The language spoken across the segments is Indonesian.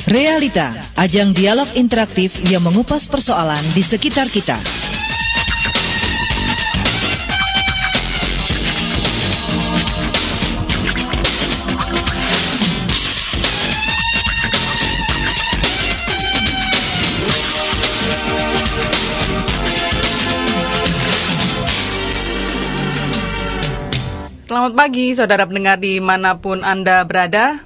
Realita, ajang dialog interaktif yang mengupas persoalan di sekitar kita. Selamat pagi saudara pendengar dimanapun Anda berada.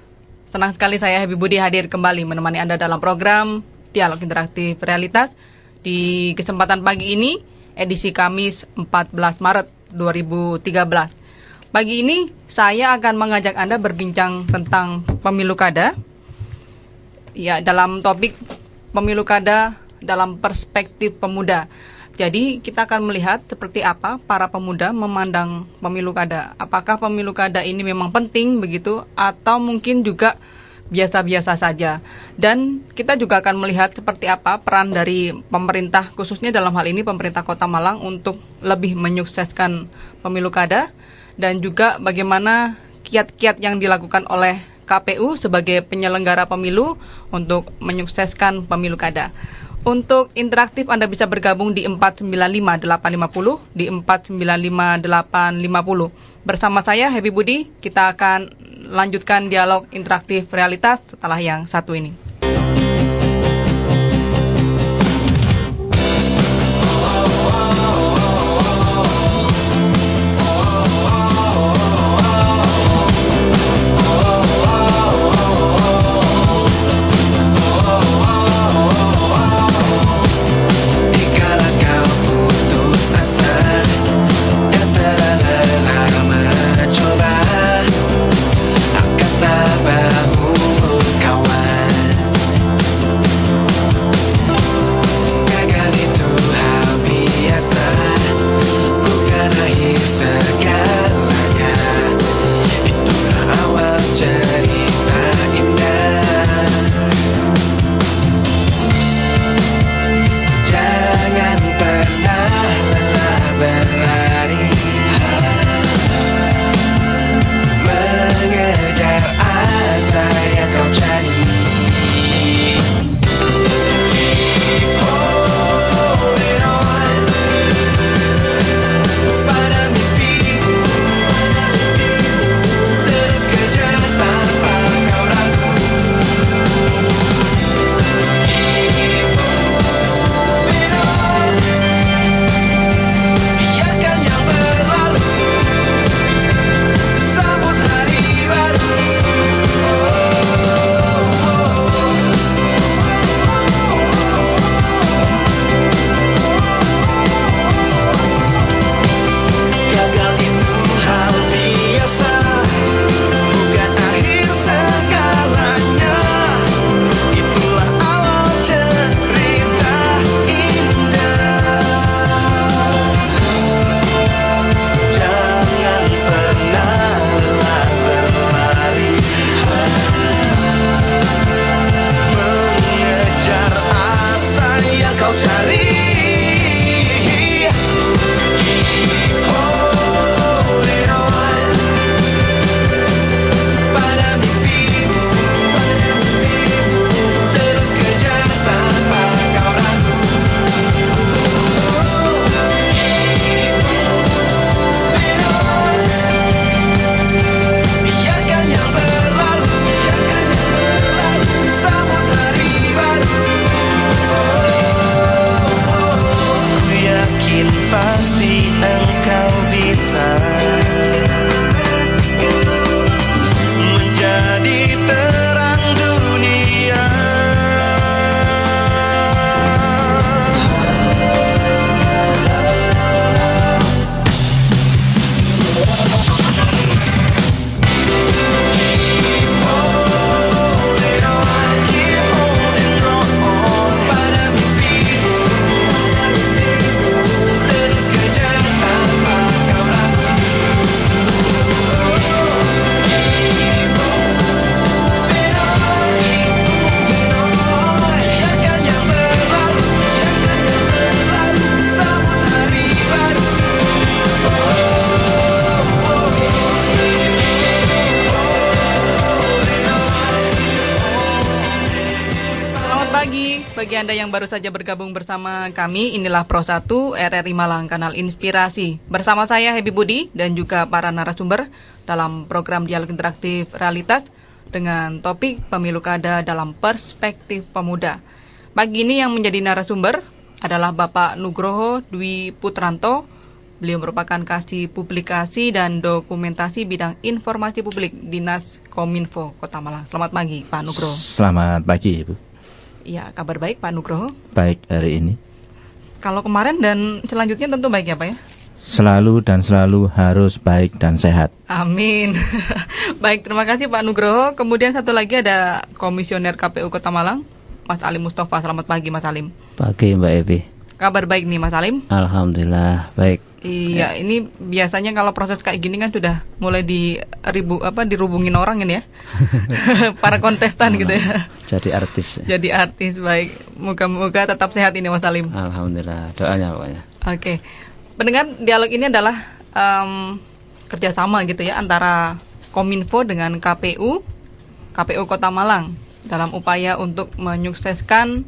Senang sekali saya Happy Budi hadir kembali menemani Anda dalam program Dialog Interaktif Realitas. Di kesempatan pagi ini, edisi Kamis 14 Maret 2013. Pagi ini saya akan mengajak Anda berbincang tentang pemilu kada. Ya, dalam topik pemilu kada dalam perspektif pemuda. Jadi kita akan melihat seperti apa para pemuda memandang pemilu kada. Apakah pemilu kada ini memang penting begitu atau mungkin juga biasa-biasa saja. Dan kita juga akan melihat seperti apa peran dari pemerintah, khususnya dalam hal ini pemerintah Kota Malang untuk lebih menyukseskan pemilu kada. Dan juga bagaimana kiat-kiat yang dilakukan oleh KPU sebagai penyelenggara pemilu untuk menyukseskan pemilu kada. Untuk interaktif Anda bisa bergabung di 495-850, di 495-850. Bersama saya Happy Budi, kita akan lanjutkan dialog interaktif realitas setelah yang satu ini. bagi Anda yang baru saja bergabung bersama kami, inilah Pro 1 RRI Malang, kanal inspirasi. Bersama saya Happy Budi dan juga para narasumber dalam program Dialog Interaktif Realitas dengan topik Pemilu Kada dalam Perspektif Pemuda. Pagi ini yang menjadi narasumber adalah Bapak Nugroho Dwi Putranto. Beliau merupakan kasih publikasi dan dokumentasi bidang informasi publik Dinas Kominfo Kota Malang. Selamat pagi Pak Nugroho. Selamat pagi Ibu. Ya, kabar baik Pak Nugroho? Baik hari ini. Kalau kemarin dan selanjutnya tentu baik ya Pak ya? Selalu dan selalu harus baik dan sehat. Amin. Baik, terima kasih Pak Nugroho. Kemudian satu lagi ada Komisioner KPU Kota Malang, Mas Alim Mustafa. Selamat pagi Mas Alim. Pagi Mbak Evi. Kabar baik nih Mas Alim? Alhamdulillah baik. Iya, ini biasanya kalau proses kayak gini kan sudah mulai dirubungin orang ini ya. Para kontestan gitu ya. Jadi artis. Jadi artis, baik. Moga-moga tetap sehat ini Mas Alim. Alhamdulillah, doanya pokoknya. Oke. Pendengar, dialog ini adalah kerjasama gitu ya antara Kominfo dengan KPU Kota Malang dalam upaya untuk menyukseskan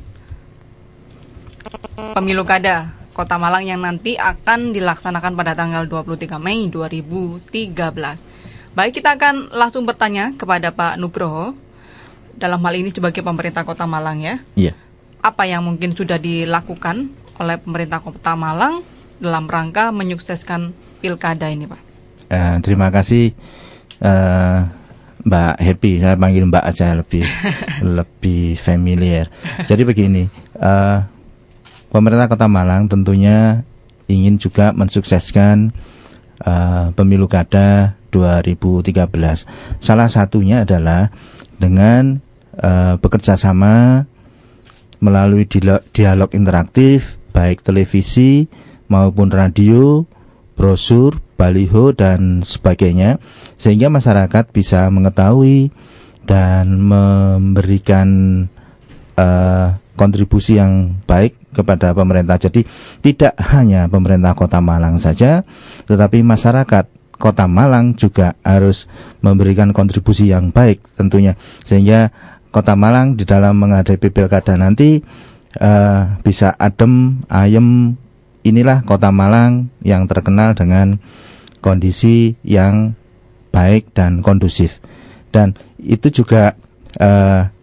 Pemilu Kada Kota Malang yang nanti akan dilaksanakan pada tanggal 23 Mei 2013. Baik, kita akan langsung bertanya kepada Pak Nugroho. Dalam hal ini sebagai pemerintah Kota Malang ya. Iya. Apa yang mungkin sudah dilakukan oleh pemerintah Kota Malang dalam rangka menyukseskan Pilkada ini, Pak? Terima kasih Mbak Happy. Saya panggil Mbak aja lebih familiar. Jadi begini, pemerintah Kota Malang tentunya ingin juga mensukseskan Pemilu Kada 2013. Salah satunya adalah dengan bekerja sama melalui dialog interaktif, baik televisi maupun radio, brosur, baliho, dan sebagainya, sehingga masyarakat bisa mengetahui dan memberikan kontribusi yang baik kepada pemerintah. Jadi tidak hanya pemerintah Kota Malang saja, tetapi masyarakat Kota Malang juga harus memberikan kontribusi yang baik tentunya, sehingga Kota Malang di dalam menghadapi Pilkada nanti bisa adem, ayem. Inilah Kota Malang yang terkenal dengan kondisi yang baik dan kondusif. Dan itu juga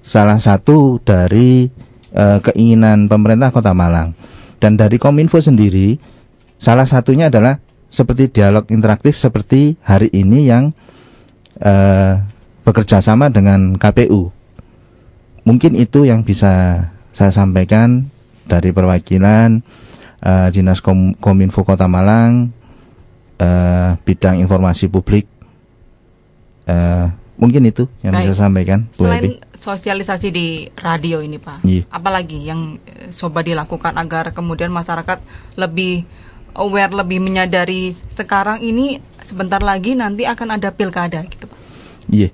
salah satu dari keinginan pemerintah Kota Malang. Dan dari Kominfo sendiri, salah satunya adalah seperti dialog interaktif seperti hari ini yang bekerja sama dengan KPU. Mungkin itu yang bisa saya sampaikan dari perwakilan Dinas Kominfo Kota Malang, bidang informasi publik. Mungkin itu yang bisa saya sampaikan. Selain sosialisasi di radio ini Pak, apalagi yang coba dilakukan agar kemudian masyarakat lebih aware, lebih menyadari sekarang ini sebentar lagi nanti akan ada Pilkada gitu Pak? Iya.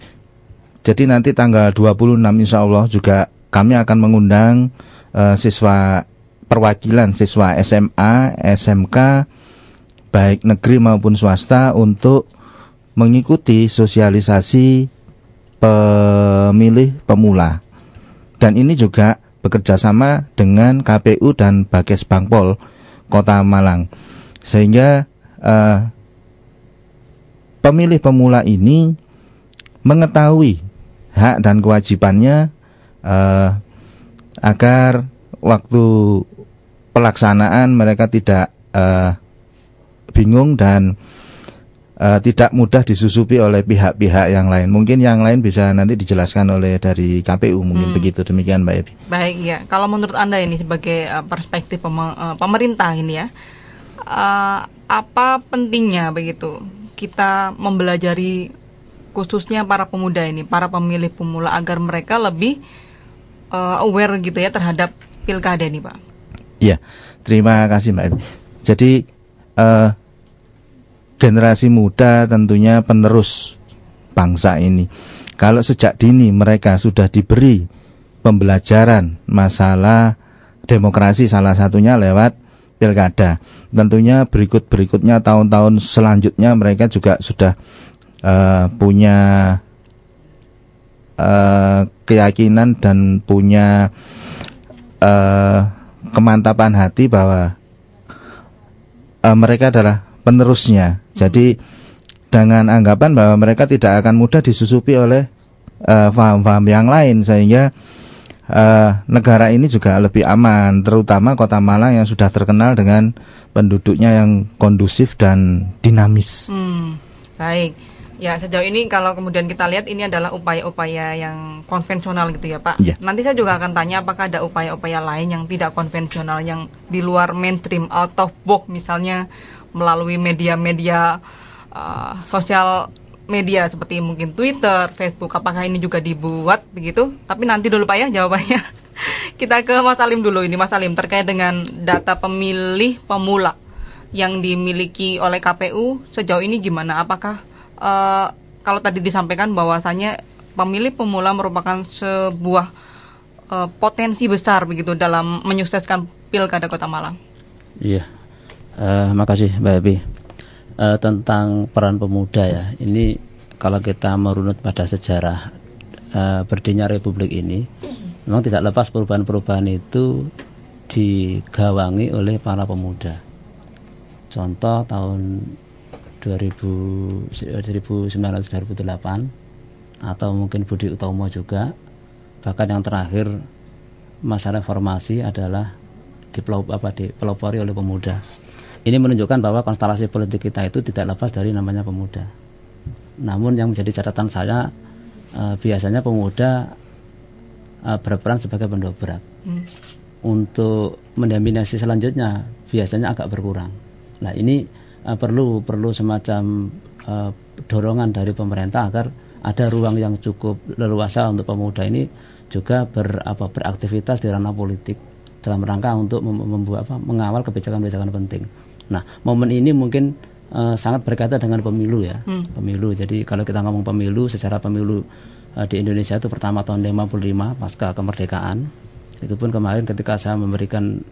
Jadi nanti tanggal 26 insya Allah juga kami akan mengundang perwakilan siswa SMA, SMK, baik negeri maupun swasta untuk mengikuti sosialisasi pemilih pemula. Dan ini juga bekerja sama dengan KPU dan Bages Bangpol Kota Malang, sehingga pemilih pemula ini mengetahui hak dan kewajibannya agar waktu pelaksanaan mereka tidak bingung dan tidak mudah disusupi oleh pihak-pihak yang lain. Mungkin yang lain bisa nanti dijelaskan oleh dari KPU, mungkin begitu. Demikian Mbak Evi. Baik ya, kalau menurut Anda ini sebagai perspektif pemerintah ini ya, apa pentingnya begitu kita mempelajari khususnya para pemuda ini, para pemilih pemula agar mereka lebih aware gitu ya terhadap Pilkada ini Pak? Iya, terima kasih Mbak Evi. Jadi generasi muda tentunya penerus bangsa ini. Kalau sejak dini mereka sudah diberi pembelajaran masalah demokrasi, salah satunya lewat Pilkada, tentunya berikutnya tahun-tahun selanjutnya mereka juga sudah punya keyakinan dan punya kemantapan hati bahwa mereka adalah penerusnya. Jadi dengan anggapan bahwa mereka tidak akan mudah disusupi oleh paham-paham yang lain, sehingga negara ini juga lebih aman, terutama Kota Malang yang sudah terkenal dengan penduduknya yang kondusif dan dinamis. Baik. Ya, sejauh ini kalau kemudian kita lihat ini adalah upaya-upaya yang konvensional gitu ya Pak. Yeah. Nanti saya juga akan tanya apakah ada upaya-upaya lain yang tidak konvensional, yang di luar mainstream, out of box, misalnya melalui media-media sosial media seperti mungkin Twitter, Facebook. Apakah ini juga dibuat begitu? Tapi nanti dulu Pak ya jawabannya. Kita ke Mas Salim dulu ini, Mas Salim, terkait dengan data pemilih pemula yang dimiliki oleh KPU sejauh ini gimana? Apakah kalau tadi disampaikan bahwasanya pemilih pemula merupakan sebuah potensi besar begitu dalam menyukseskan Pilkada Kota Malang. Iya, makasih Mbak Ebi. Tentang peran pemuda ya, ini kalau kita merunut pada sejarah berdirinya Republik ini, memang tidak lepas perubahan-perubahan itu digawangi oleh para pemuda. Contoh tahun 1900-2008 atau mungkin Budi Utomo juga, bahkan yang terakhir masa reformasi adalah dipelopori oleh pemuda. Ini menunjukkan bahwa konstelasi politik kita itu tidak lepas dari namanya pemuda. Namun yang menjadi catatan saya, biasanya pemuda berperan sebagai pendobrak. Untuk mendominasi selanjutnya biasanya agak berkurang. Nah ini perlu semacam dorongan dari pemerintah agar ada ruang yang cukup leluasa untuk pemuda ini juga beraktivitas di ranah politik dalam rangka untuk mengawal kebijakan-kebijakan penting. Nah, momen ini mungkin sangat berkaitan dengan pemilu ya. Pemilu. Jadi kalau kita ngomong pemilu, secara pemilu di Indonesia itu pertama tahun 55 pasca kemerdekaan. Itu pun kemarin ketika saya memberikan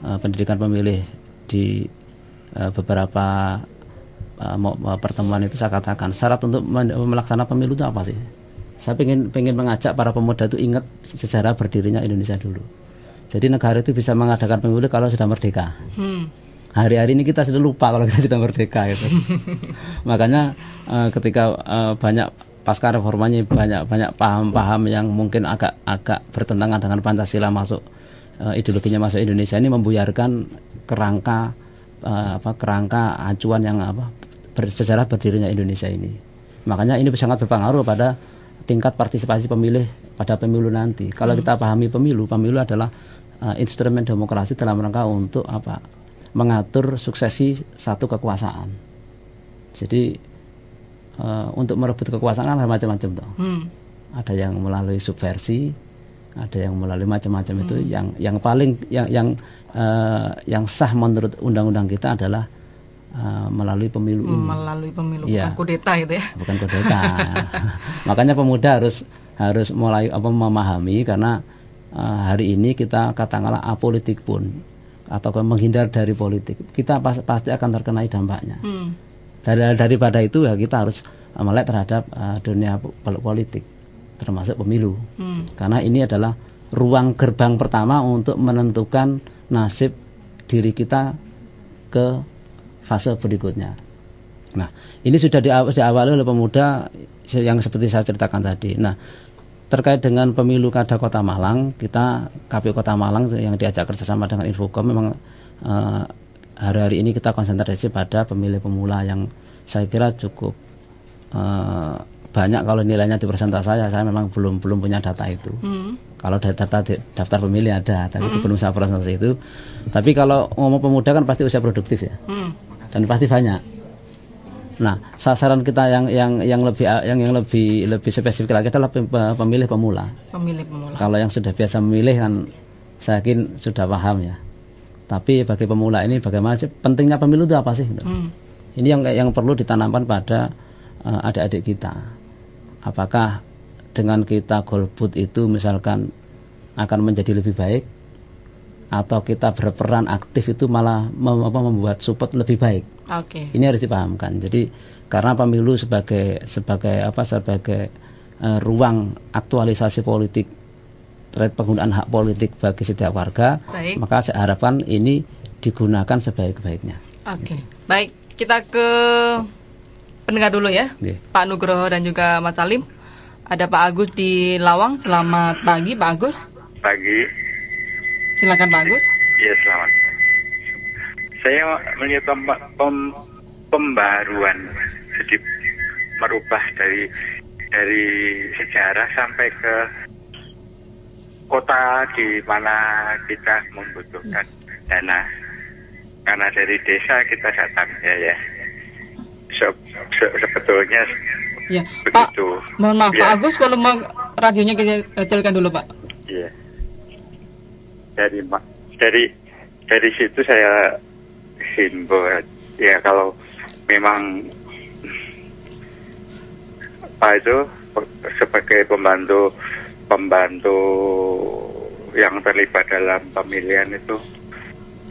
pendidikan pemilih di beberapa pertemuan itu saya katakan syarat untuk melaksanakan pemilu itu apa sih? Saya pengen mengajak para pemuda itu ingat sejarah berdirinya Indonesia dulu. Jadi negara itu bisa mengadakan pemilu kalau sudah merdeka. Hari-hari ini kita sudah lupa kalau kita sudah merdeka gitu. Makanya ketika banyak pasca reformanya banyak paham-paham yang mungkin agak bertentangan dengan Pancasila masuk ideologinya masuk Indonesia, ini membuyarkan kerangka acuan yang sejarah berdirinya Indonesia ini. Makanya ini sangat berpengaruh pada tingkat partisipasi pemilih pada pemilu nanti. Kalau kita pahami pemilu adalah instrumen demokrasi dalam rangka untuk mengatur suksesi satu kekuasaan. Jadi untuk merebut kekuasaan ada macam-macam toh. Ada yang melalui subversi, ada yang melalui macam-macam itu. Yang paling yang sah menurut undang-undang kita adalah melalui pemilu ini. Melalui pemilu, ya. Bukan kudeta gitu ya. Bukan kudeta. Makanya pemuda harus mulai memahami, karena hari ini kita katakanlah apolitik pun atau menghindar dari politik, kita pasti akan terkena dampaknya. Daripada itu ya kita harus melek terhadap dunia politik, termasuk pemilu. Karena ini adalah ruang gerbang pertama untuk menentukan nasib diri kita ke fase berikutnya. Nah, ini sudah diawali oleh pemuda yang seperti saya ceritakan tadi. Nah, terkait dengan pemilu kada Kota Malang, kita KPU Kota Malang yang diajak kerjasama dengan Infocom memang hari-hari ini kita konsentrasi pada pemilih pemula yang saya kira cukup banyak. Kalau nilainya di persentase saya memang belum punya data itu. Kalau daftar pemilih ada, tapi belum saya persentase itu. Tapi kalau ngomong pemuda kan pasti usia produktif ya, dan pasti banyak. Nah, sasaran kita yang lebih spesifik lagi adalah pemilih pemula. Pemilih pemula. Kalau yang sudah biasa memilih kan saya yakin sudah paham ya. Tapi bagi pemula ini bagaimana sih pentingnya pemilu itu apa sih? Ini yang perlu ditanamkan pada adik-adik kita. Apakah dengan kita golput itu misalkan akan menjadi lebih baik, atau kita berperan aktif itu malah membuat support lebih baik? Ini harus dipahamkan. Jadi karena pemilu sebagai ruang aktualisasi politik terkait penggunaan hak politik bagi setiap warga. Baik. Maka saya harapkan ini digunakan sebaik-baiknya. Oke. Baik, kita ke pendengar dulu ya. Oke. Pak Nugroho dan juga Mas Salim. Ada Pak Agus di Lawang. Selamat pagi Pak Agus. Pagi. Silakan Pak Agus. Ya, selamat. Saya melihat pembaruan, jadi merubah dari sejarah sampai ke kota di mana kita membutuhkan dana. Karena dari desa kita datang ya. Sebetulnya Ya, begitu. Pak, mohon maaf Ya. Pak Agus, volume radionya kecilkan dulu Pak. Iya. Dari situ saya himbau ya, kalau memang Pak itu sebagai pembantu yang terlibat dalam pemilihan itu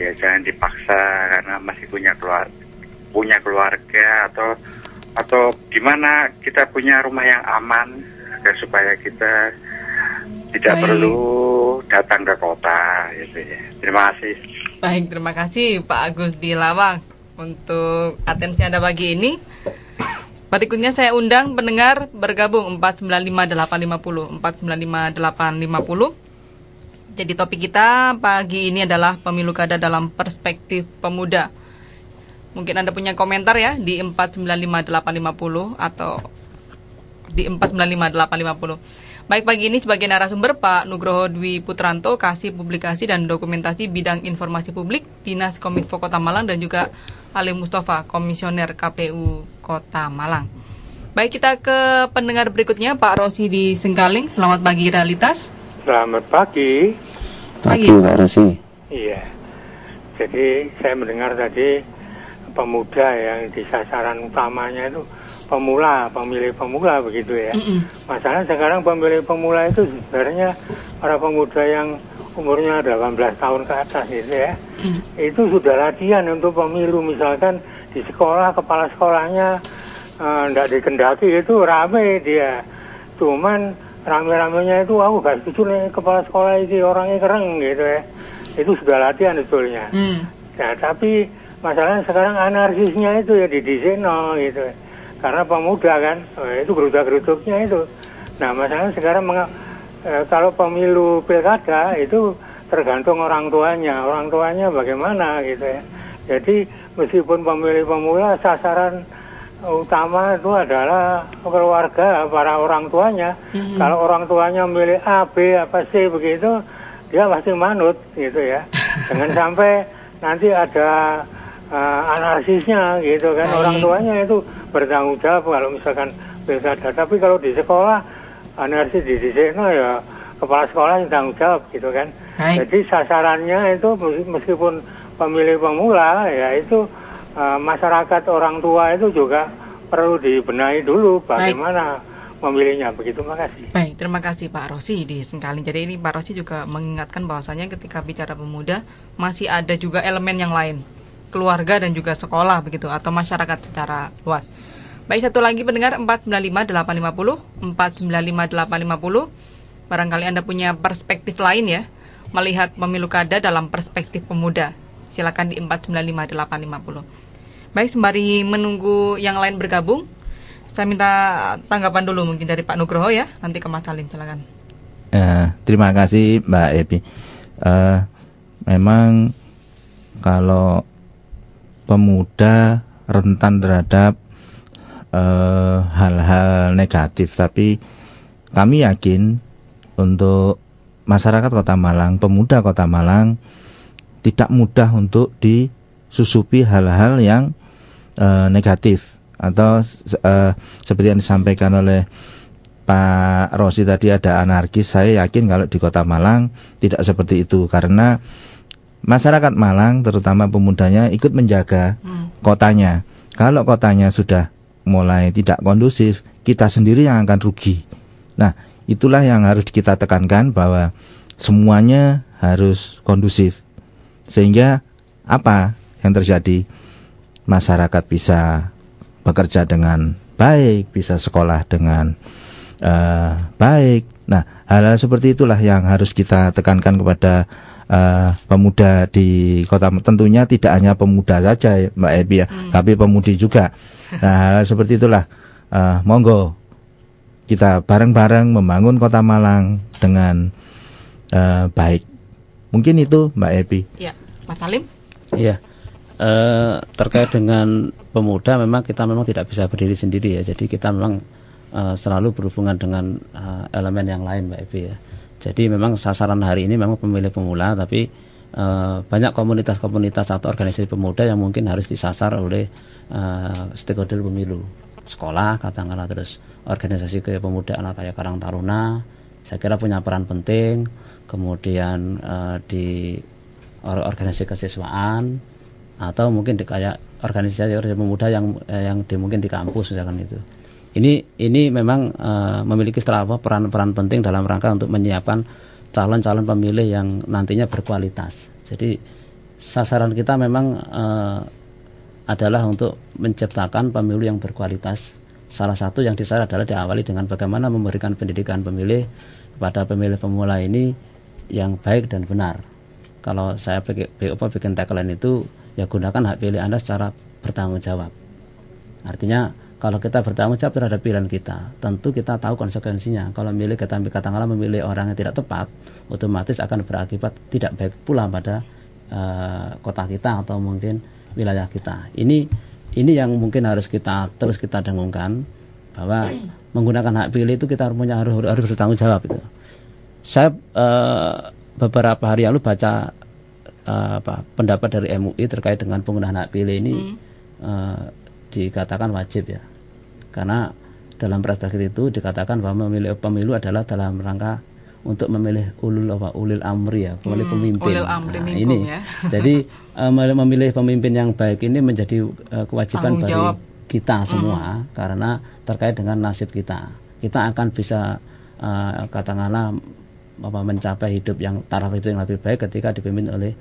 ya jangan dipaksa karena masih punya keluarga atau gimana, kita punya rumah yang aman agar supaya kita tidak perlu datang ke kota gitu ya. Terima kasih. Baik, terima kasih Pak Agus di Lawang untuk atensi Anda pagi ini. Berikutnya saya undang pendengar bergabung 495850 495850. Jadi topik kita pagi ini adalah pemilu kada dalam perspektif pemuda. Mungkin Anda punya komentar ya di 495850 atau di 495850. Baik, pagi ini sebagai narasumber Pak Nugroho Dwi Putranto, Kasih Publikasi dan Dokumentasi Bidang Informasi Publik, Dinas Kominfo Kota Malang, dan juga Ali Mustafa, Komisioner KPU Kota Malang. Baik, kita ke pendengar berikutnya, Pak Rosi di Sengkaling. Selamat pagi Realitas. Selamat pagi. Pagi Pak Rosi. Iya. Jadi saya mendengar tadi pemuda yang di sasaran utamanya itu pemilih pemula begitu ya. Masalah sekarang pemilih pemula itu sebenarnya para pemuda yang umurnya 18 tahun ke atas gitu ya. Itu sudah latihan untuk pemilu, misalkan di sekolah kepala sekolahnya tidak dikendaki itu rame dia. Cuman rame-ramenya itu aku gak setuju nih kepala sekolah ini orangnya keren gitu ya. Itu sudah latihan sebetulnya. Nah, tapi masalahnya sekarang anarkisnya itu ya di Diseno gitu ya. Karena pemuda kan, itu geruda-geruduknya itu. Nah, masalahnya sekarang kalau pemilu pilkada itu tergantung orang tuanya bagaimana gitu ya. Jadi meskipun pemilih pemula, sasaran utama itu adalah keluarga, para orang tuanya. Kalau orang tuanya milih A, B, apa C begitu, dia pasti manut gitu ya. Jangan sampai nanti ada analisisnya gitu kan. Baik. Orang tuanya itu bertanggung jawab kalau misalkan pilkada. Tapi kalau di sekolah analisis di sana ya kepala sekolah yang tanggung jawab gitu kan. Baik. Jadi sasarannya itu meskipun pemilih pemula ya itu masyarakat orang tua itu juga perlu dibenahi dulu bagaimana memilihnya begitu. Makasih. Baik, terima kasih Pak Rosi di Sengkaling. Jadi ini Pak Rosi juga mengingatkan bahwasanya ketika bicara pemuda masih ada juga elemen yang lain, keluarga dan juga sekolah begitu, atau masyarakat secara luas. Baik, satu lagi pendengar 495850 495850. Barangkali Anda punya perspektif lain ya, melihat pemilu kada dalam perspektif pemuda. Silakan di 495850. Baik, sembari menunggu yang lain bergabung, saya minta tanggapan dulu mungkin dari Pak Nugroho ya, nanti ke Mas Salim, silakan. Terima kasih Mbak Epi. Memang kalau pemuda rentan terhadap hal-hal negatif, tapi kami yakin untuk masyarakat Kota Malang, pemuda Kota Malang tidak mudah untuk disusupi hal-hal yang negatif atau seperti yang disampaikan oleh Pak Rosi tadi ada anarkis. Saya yakin kalau di Kota Malang tidak seperti itu, karena masyarakat Malang terutama pemudanya ikut menjaga kotanya. Kalau kotanya sudah mulai tidak kondusif, kita sendiri yang akan rugi. Nah, itulah yang harus kita tekankan, bahwa semuanya harus kondusif. Sehingga apa yang terjadi? Masyarakat bisa bekerja dengan baik, bisa sekolah dengan baik, Nah, hal-hal seperti itulah yang harus kita tekankan kepada pemuda di kota. Tentunya tidak hanya pemuda saja, Mbak Ebi ya, tapi pemudi juga. Nah, hal seperti itulah, monggo kita bareng-bareng membangun Kota Malang dengan baik. Mungkin itu, Mbak Ebi. Ya, Mas Salim. Iya. Terkait dengan pemuda, memang kita tidak bisa berdiri sendiri ya. Jadi kita memang selalu berhubungan dengan elemen yang lain, Mbak Ebi ya. Jadi memang sasaran hari ini memang pemilih pemula, tapi banyak komunitas-komunitas atau organisasi pemuda yang mungkin harus disasar oleh stakeholder pemilu. Sekolah, katakanlah, terus organisasi kepemudaan kayak Karang Taruna, saya kira punya peran penting. Kemudian di organisasi kesiswaan, atau mungkin di kayak organisasi pemuda yang mungkin di kampus misalkan itu. Ini memang memiliki peran penting dalam rangka untuk menyiapkan calon-calon pemilih yang nantinya berkualitas. Jadi sasaran kita memang adalah untuk menciptakan pemilu yang berkualitas. Salah satu yang disasar adalah diawali dengan bagaimana memberikan pendidikan pemilih kepada pemilih pemula ini yang baik dan benar. Kalau saya bikin tagline itu, ya gunakan hak pilih Anda secara bertanggung jawab. Artinya kalau kita bertanggung jawab terhadap pilihan kita, tentu kita tahu konsekuensinya. Kalau katakanlah memilih orang yang tidak tepat, otomatis akan berakibat tidak baik pula pada kota kita atau mungkin wilayah kita. Ini yang mungkin harus kita dengungkan, bahwa menggunakan hak pilih itu kita harus bertanggung jawab itu. Saya beberapa hari lalu baca pendapat dari MUI terkait dengan penggunaan hak pilih ini. Dikatakan wajib ya, karena dalam perspektif itu dikatakan bahwa memilih pemilu adalah dalam rangka untuk memilih ulil amri ya, memilih pemimpin. Ulil amri ini ya. Jadi memilih pemimpin yang baik ini menjadi kewajiban bagi kita semua, karena terkait dengan nasib kita akan bisa katakanlah mencapai taraf hidup yang lebih baik ketika dipimpin oleh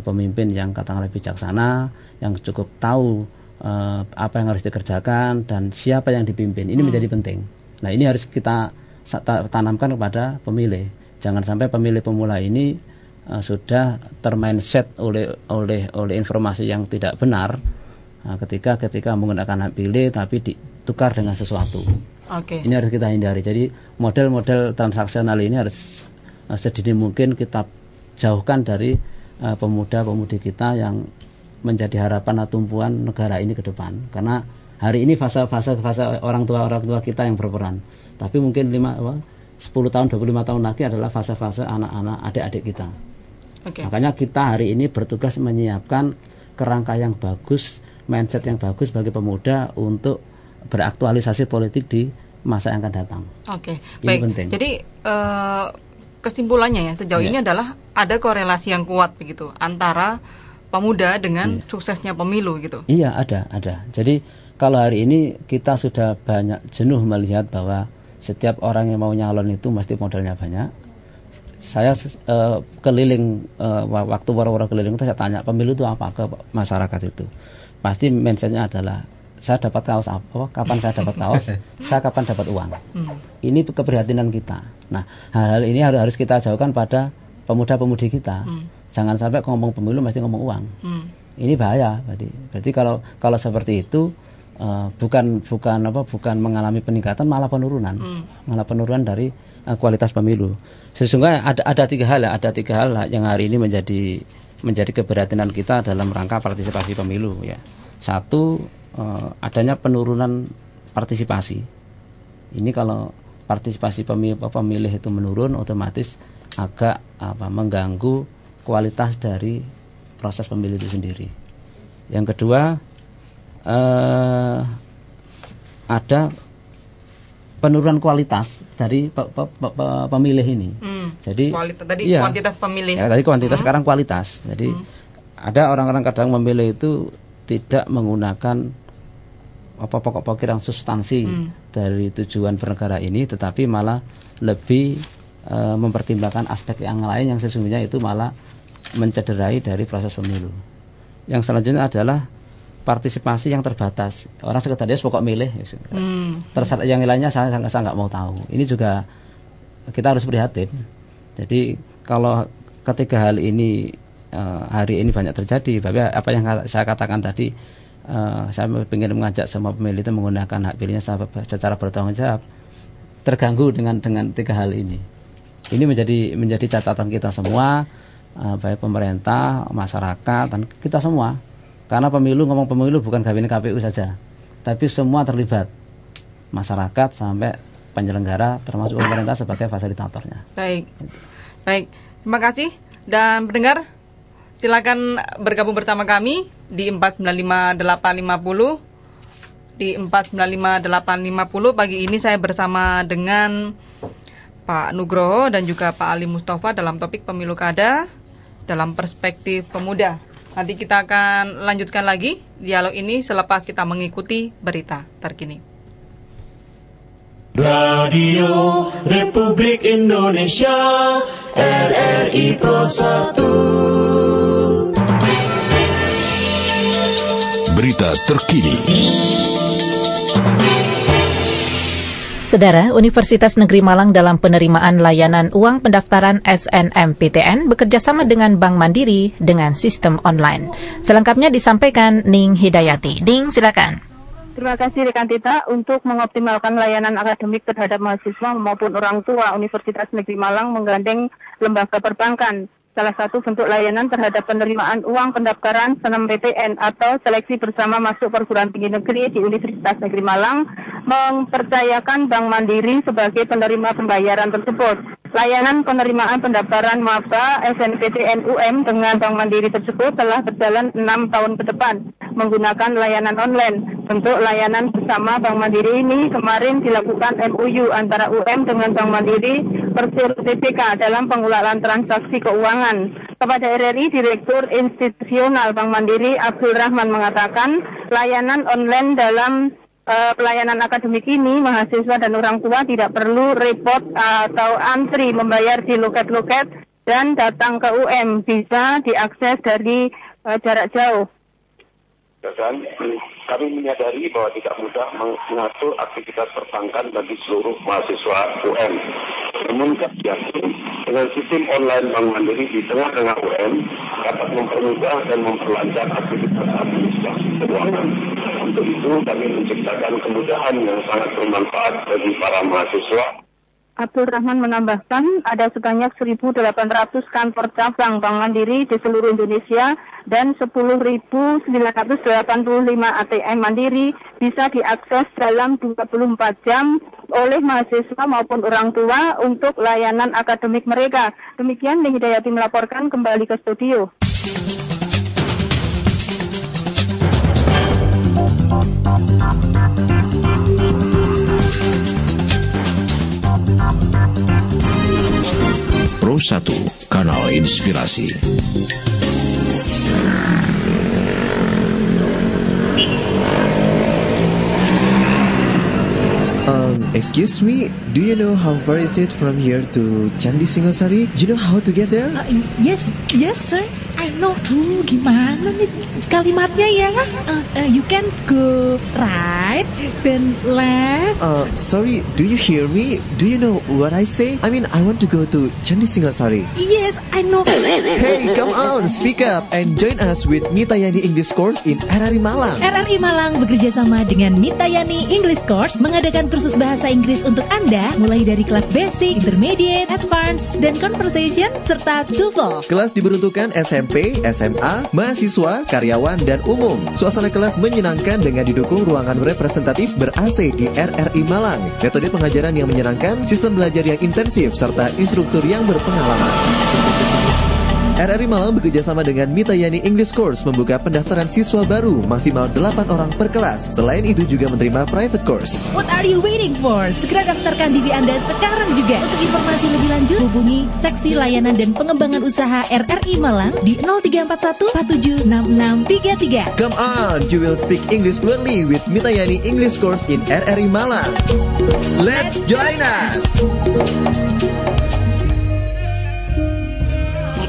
pemimpin yang katakanlah bijaksana, yang cukup tahu apa yang harus dikerjakan dan siapa yang dipimpin. Ini menjadi penting. Nah, ini harus kita tanamkan kepada pemilih. Jangan sampai pemilih pemula ini sudah termindset oleh informasi yang tidak benar ketika menggunakan hak pilih tapi ditukar dengan sesuatu. Ini harus kita hindari. Jadi model-model transaksional ini harus sedini mungkin kita jauhkan dari pemuda-pemudi kita yang menjadi harapan atau tumpuan negara ini ke depan. Karena hari ini fase orang tua kita yang berperan. Tapi mungkin 10 tahun, 25 tahun lagi adalah fase-fase anak-anak, adik-adik kita. Makanya kita hari ini bertugas menyiapkan kerangka yang bagus, mindset yang bagus bagi pemuda untuk beraktualisasi politik di masa yang akan datang. Ini baik. Penting. Jadi kesimpulannya ya sejauh ini adalah ada korelasi yang kuat begitu antara pemuda dengan suksesnya pemilu gitu. Iya, ada. Jadi kalau hari ini kita sudah banyak jenuh melihat bahwa setiap orang yang mau nyalon itu mesti modalnya banyak. Saya keliling waktu waro-waro keliling itu saya tanya pemilu itu apa ke masyarakat itu. Pasti mindsetnya adalah saya dapat kaos apa? Kapan saya dapat kaos? Saya kapan dapat uang? Ini keprihatinan kita. Nah, hal-hal ini harus kita jauhkan pada pemuda-pemudi kita. Jangan sampai ngomong pemilu mesti ngomong uang. Ini bahaya. Berarti kalau seperti itu bukan mengalami peningkatan, malah penurunan dari kualitas pemilu. Sesungguhnya ada tiga hal yang hari ini menjadi keprihatinan kita dalam rangka partisipasi pemilu ya. Satu, adanya penurunan partisipasi. Ini kalau partisipasi pemilih itu menurun, otomatis agak mengganggu kualitas dari proses pemilu itu sendiri. Yang kedua, ada penurunan kualitas dari pemilih ini. Jadi kuantitas pemilih. Ya, tadi kuantitas, sekarang kualitas. Jadi ada orang-orang kadang memilih itu tidak menggunakan pokok-pokok yang substansi dari tujuan bernegara ini, tetapi malah lebih mempertimbangkan aspek yang lain yang sesungguhnya itu malah mencederai dari proses pemilu. Yang selanjutnya adalah partisipasi yang terbatas. Orang sekedar dia pokok milih, yang lainnya saya nggak mau tahu. Ini juga kita harus prihatin. Jadi kalau ketika hal ini hari ini banyak terjadi, Bapak, apa yang saya katakan tadi, saya ingin mengajak semua pemilih itu menggunakan hak pilihnya secara bertanggung jawab, terganggu dengan 3 hal ini. Ini menjadi catatan kita semua, baik pemerintah, masyarakat, dan kita semua. Karena ngomong pemilu bukan gawin KPU saja, tapi semua terlibat, masyarakat sampai penyelenggara termasuk pemerintah sebagai fasilitatornya. Baik, terima kasih. Dan pendengar, silakan bergabung bersama kami di 495850. Di 495850 pagi ini saya bersama dengan Pak Nugroho dan juga Pak Ali Mustafa dalam topik pemilu kada dalam perspektif pemuda. Nanti kita akan lanjutkan lagi dialog ini selepas kita mengikuti berita terkini. Radio Republik Indonesia RRI Pro 1. Berita terkini. Saudara, Universitas Negeri Malang dalam penerimaan layanan uang pendaftaran SNMPTN bekerjasama dengan Bank Mandiri dengan sistem online. Selengkapnya disampaikan Ning Hidayati. Ning, silakan. Terima kasih rekan Tita. Untuk mengoptimalkan layanan akademik terhadap mahasiswa maupun orang tua, Universitas Negeri Malang menggandeng lembaga perbankan. Salah satu bentuk layanan terhadap penerimaan uang pendaftaran SNMPTN atau seleksi bersama masuk perguruan tinggi negeri di Universitas Negeri Malang mempercayakan Bank Mandiri sebagai penerima pembayaran tersebut. Layanan penerimaan pendaftaran maba SNMPTN UM dengan Bank Mandiri tersebut telah berjalan 6 tahun ke depan menggunakan layanan online. Bentuk layanan bersama Bank Mandiri ini kemarin dilakukan MOU antara UM dengan Bank Mandiri Persil TPK dalam pengelolaan transaksi keuangan. Kepada RRI, Direktur Institusional Bank Mandiri Abdul Rahman mengatakan layanan online dalam pelayanan akademik ini, mahasiswa dan orang tua tidak perlu repot atau antri membayar di loket-loket dan datang ke UM, bisa diakses dari jarak jauh. Dan kami menyadari bahwa tidak mudah mengatur aktivitas perbankan bagi seluruh mahasiswa UM. Namun kami yakin dengan sistem online Bank Mandiri di tengah-tengah UM dapat mempermudah dan memperlancar aktivitas administrasi keuangan. Untuk itu kami menciptakan kemudahan yang sangat bermanfaat bagi para mahasiswa. Abdul Rahman menambahkan ada sebanyak 1.800 kantor cabang Bank Mandiri di seluruh Indonesia dan 10.985 ATM Mandiri bisa diakses dalam 24 jam oleh mahasiswa maupun orang tua untuk layanan akademik mereka. Demikian Ning Hidayati melaporkan, kembali ke studio. Pro 1, Kanal Inspirasi. Excuse me, do you know how far is it from here to Candi Singosari? Do you know how to get there? Yes sir, I know. Tuh, gimana nih kalimatnya ya? You can go right, then left. Sorry, do you hear me? Do you know what I say? I mean, I want to go to Candi Singosari. Yes, I know. Hey, come on, speak up and join us with Mitayani English Course in RRI Malang. RRI Malang bekerja sama dengan Mitayani English Course mengadakan kursus bahasa Inggris untuk Anda mulai dari kelas basic, intermediate, advance, dan conversation serta TOEFL. Kelas diperuntukkan SMP, SMA, mahasiswa, karyawan, dan umum. Suasana kelas menyenangkan dengan didukung ruangan representatif ber-AC di RRI Malang. Metode pengajaran yang menyenangkan, sistem belajar yang intensif, serta instruktur yang berpengalaman. RRI Malang bekerjasama dengan Mitayani English Course membuka pendaftaran siswa baru maksimal 8 orang per kelas. Selain itu juga menerima private course. What are you waiting for? Segera daftarkan diri Anda sekarang juga. Untuk informasi lebih lanjut, hubungi Seksi Layanan dan Pengembangan Usaha RRI Malang di 0341 476633. Come on, you will speak English fluently with Mitayani English Course in RRI Malang. Let's join us!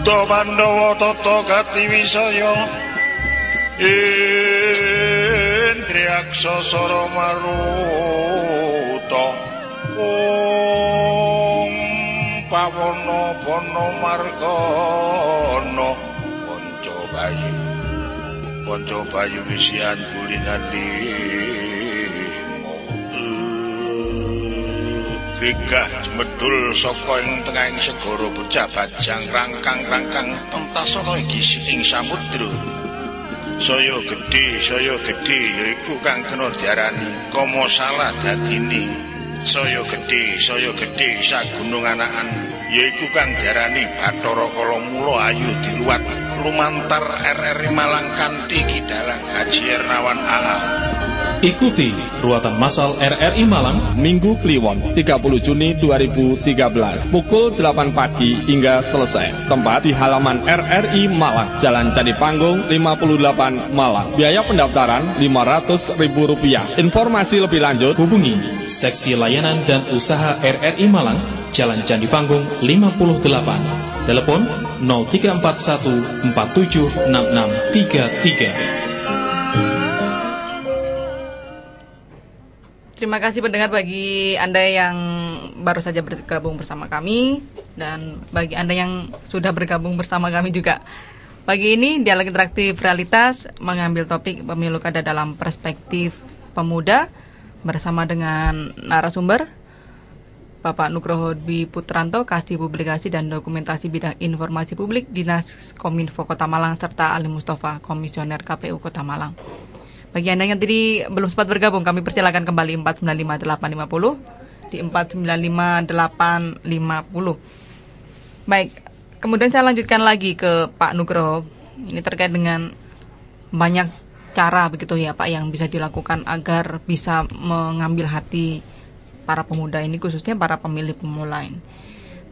Buddha Pandawa Tata Gatiwisaya Indriyaksa Sara Maruta Om pawono pono margono Ponco bayu wisian tulingan limo Grigah medul saka ing tengahing segara bocah bajang rangkang-rangkang pentasana ing samudra saya gedhe yaiku kang kena diarani kama salah dadine saya gedhe sagunung anakan yaiku kang diarani Bathara Kala Mula ayu diruwat lumantar RRI Malang kanthi kidalang Haji Ernawan AA. Ikuti ruatan massal RRI Malang Minggu Kliwon 30 Juni 2013 pukul 8 pagi hingga selesai. Tempat di halaman RRI Malang, Jalan Candi Panggung 58 Malang. Biaya pendaftaran Rp500.000. Informasi lebih lanjut hubungi Seksi Layanan dan Usaha RRI Malang, Jalan Candi Panggung 58. Telepon 0341 476633. Terima kasih pendengar bagi Anda yang baru saja bergabung bersama kami dan bagi Anda yang sudah bergabung bersama kami juga. Pagi ini Dialog Interaktif Realitas mengambil topik pemilu kada dalam perspektif pemuda bersama dengan narasumber Bapak Nugroho Dwi Putranto, Kasih Publikasi dan Dokumentasi Bidang Informasi Publik Dinas Kominfo Kota Malang serta Ali Mustafa, Komisioner KPU Kota Malang. Bagi Anda yang tadi belum sempat bergabung, kami persilakan kembali 495-850 di 495-850. Baik, kemudian saya lanjutkan lagi ke Pak Nugroho. Ini terkait dengan banyak cara begitu ya Pak yang bisa dilakukan agar bisa mengambil hati para pemuda ini, khususnya para pemilih pemula ini.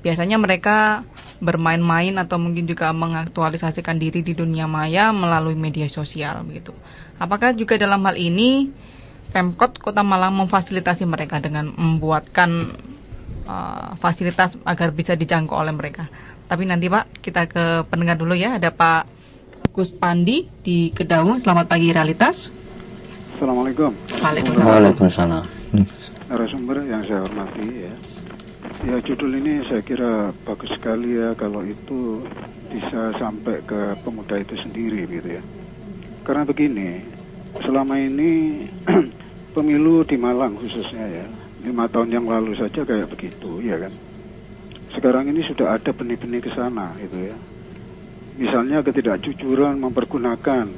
Biasanya mereka bermain-main atau mungkin juga mengaktualisasikan diri di dunia maya melalui media sosial begitu. Apakah juga dalam hal ini Pemkot Kota Malang memfasilitasi mereka dengan membuatkan fasilitas agar bisa dijangkau oleh mereka? Tapi nanti Pak, kita ke pendengar dulu ya. Ada Pak Gus Pandi di Kedaung. Selamat pagi Realitas. Assalamualaikum. Waalaikumsalam. Narasumber yang saya hormati ya. Ya, judul ini saya kira bagus sekali ya kalau itu bisa sampai ke pemuda itu sendiri gitu ya. Karena begini, selama ini pemilu di Malang khususnya ya, 5 tahun yang lalu saja kayak begitu ya kan. Sekarang ini sudah ada benih-benih ke sana gitu ya. Misalnya ketidakjujuran mempergunakan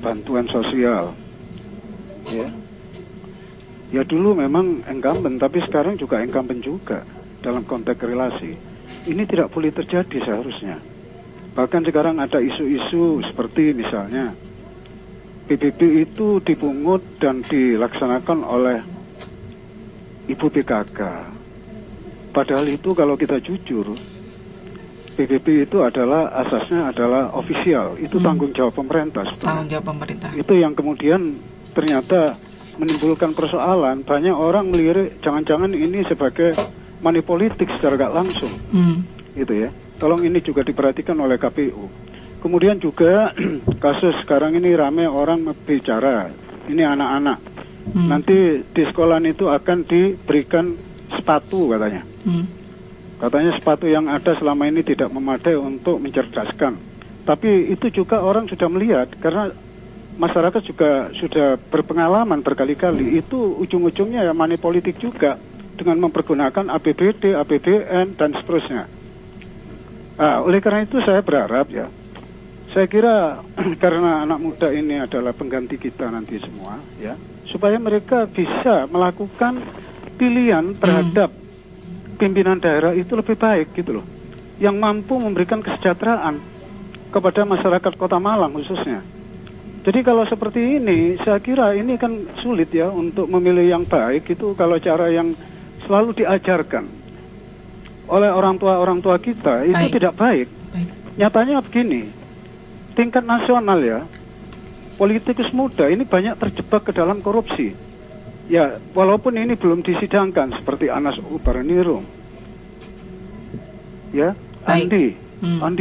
bantuan sosial ya. Ya dulu memang incumbent, tapi sekarang juga incumbent juga dalam konteks relasi. Ini tidak boleh terjadi seharusnya. Bahkan sekarang ada isu-isu seperti misalnya PBB itu dipungut dan dilaksanakan oleh Ibu PKK. Padahal itu kalau kita jujur, PBB itu adalah asasnya adalah ofisial, itu tanggung jawab pemerintah sebetulnya. Tanggung jawab pemerintah. Itu yang kemudian ternyata menimbulkan persoalan. Banyak orang melirik jangan-jangan ini sebagai money politik secara gak langsung. Gitu ya. Tolong ini juga diperhatikan oleh KPU. Kemudian juga kasus sekarang ini ramai orang bicara, ini anak-anak. Nanti di sekolah itu akan diberikan sepatu katanya. Katanya sepatu yang ada selama ini tidak memadai untuk mencerdaskan. Tapi itu juga orang sudah melihat, karena masyarakat juga sudah berpengalaman berkali-kali. Itu ujung-ujungnya ya money politik juga, dengan mempergunakan APBD, APBN, dan seterusnya. Nah, oleh karena itu saya berharap ya, saya kira karena anak muda ini adalah pengganti kita nanti semua ya, supaya mereka bisa melakukan pilihan terhadap pimpinan daerah itu lebih baik gitu loh, yang mampu memberikan kesejahteraan kepada masyarakat Kota Malang khususnya. Jadi kalau seperti ini, saya kira ini kan sulit ya untuk memilih yang baik itu kalau cara yang selalu diajarkan oleh orang tua kita itu tidak baik. Nyatanya begini, tingkat nasional ya, politikus muda ini banyak terjebak ke dalam korupsi. Ya, walaupun ini belum disidangkan seperti Anas Urbaningrum. Ya, Andi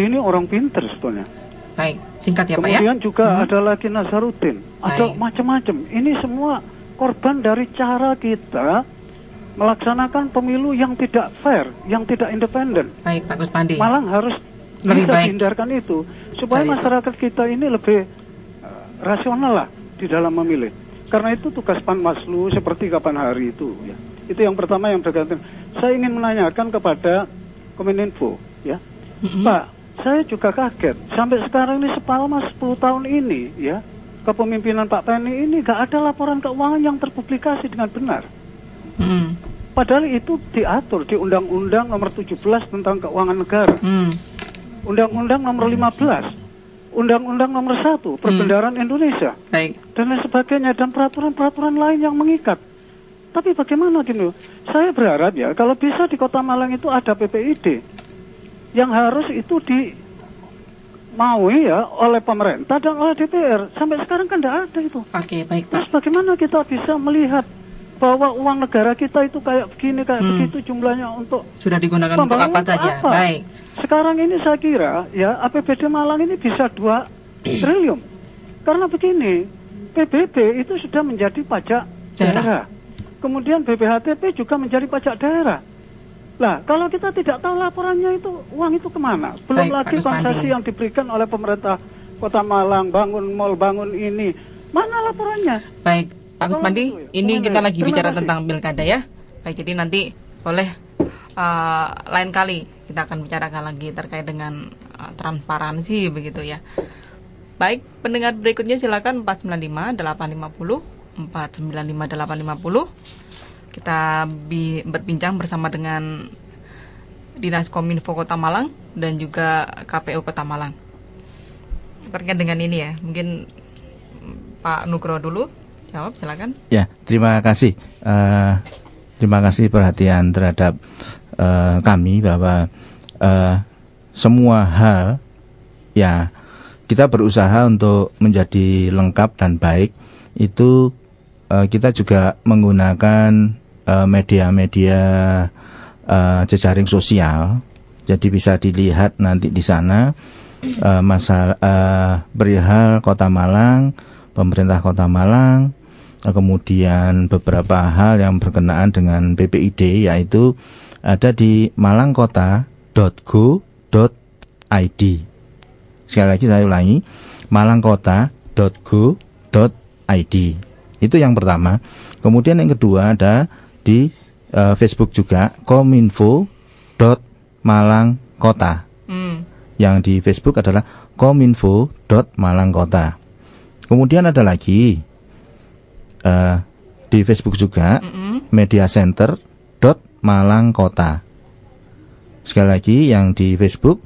ini orang pinter sebetulnya. Baik, singkat ya Pak ya. Kemudian juga ada lagi Nasaruddin. Ada macam-macam. Ini semua korban dari cara kita melaksanakan pemilu yang tidak fair, yang tidak independen. Baik, Pak Kusmandi. Malang harus lebih bisa baik dihindarkan itu supaya masyarakat kita ini lebih rasional lah di dalam memilih. Karena itu tugas Panwaslu seperti kapan hari itu ya. Itu yang pertama yang bergantung. Saya ingin menanyakan kepada Kominfo ya. Pak, saya juga kaget sampai sekarang ini selama 10 tahun ini ya, kepemimpinan Pak Penny ini gak ada laporan keuangan yang terpublikasi dengan benar. Padahal itu diatur di Undang-Undang Nomor 17 tentang Keuangan Negara, Undang-Undang Nomor 15, Undang-Undang Nomor 1 Perbendaharaan Indonesia, dan lain sebagainya, dan peraturan-peraturan lain yang mengikat. Tapi bagaimana gini? Saya berharap ya kalau bisa di Kota Malang itu ada PPID yang harus itu dimaui ya oleh pemerintah dan oleh DPR. Sampai sekarang kan tidak ada itu. Oke, baik Pak. Terus bagaimana kita bisa melihat bahwa uang negara kita itu kayak begini, kayak begitu jumlahnya untuk sudah digunakan untuk apa saja? Baik. Sekarang ini saya kira ya APBD Malang ini bisa 2 triliun. Karena begini, PBB itu sudah menjadi pajak daerah. Kemudian BPHTP juga menjadi pajak daerah. Lah, kalau kita tidak tahu laporannya itu, uang itu kemana? Belum lagi konsesi yang diberikan oleh pemerintah Kota Malang, bangun mal, bangun ini. Mana laporannya? Baik. Pak Kusmandi, ini kita lagi bicara tentang pilkada ya. Baik, jadi nanti boleh lain kali kita akan bicarakan lagi terkait dengan transparansi begitu ya. Baik, pendengar berikutnya silakan 495 850 495 850. Kita berbincang bersama dengan Dinas Kominfo Kota Malang dan juga KPU Kota Malang terkait dengan ini ya. Mungkin Pak Nugroho dulu jawab, silakan. Ya, terima kasih. Terima kasih perhatian terhadap kami bahwa semua hal ya kita berusaha untuk menjadi lengkap dan baik. Itu kita juga menggunakan media-media jejaring sosial. Jadi bisa dilihat nanti di sana masalah perihal Kota Malang, pemerintah Kota Malang, kemudian beberapa hal yang berkenaan dengan PPID, yaitu ada di malangkota.go.id. Sekali lagi saya ulangi, malangkota.go.id. Itu yang pertama. Kemudian yang kedua ada di Facebook juga, kominfo.malangkota. Yang di Facebook adalah kominfo.malangkota. Kemudian ada lagi di Facebook juga, mediacenter.malangkota. Sekali lagi yang di Facebook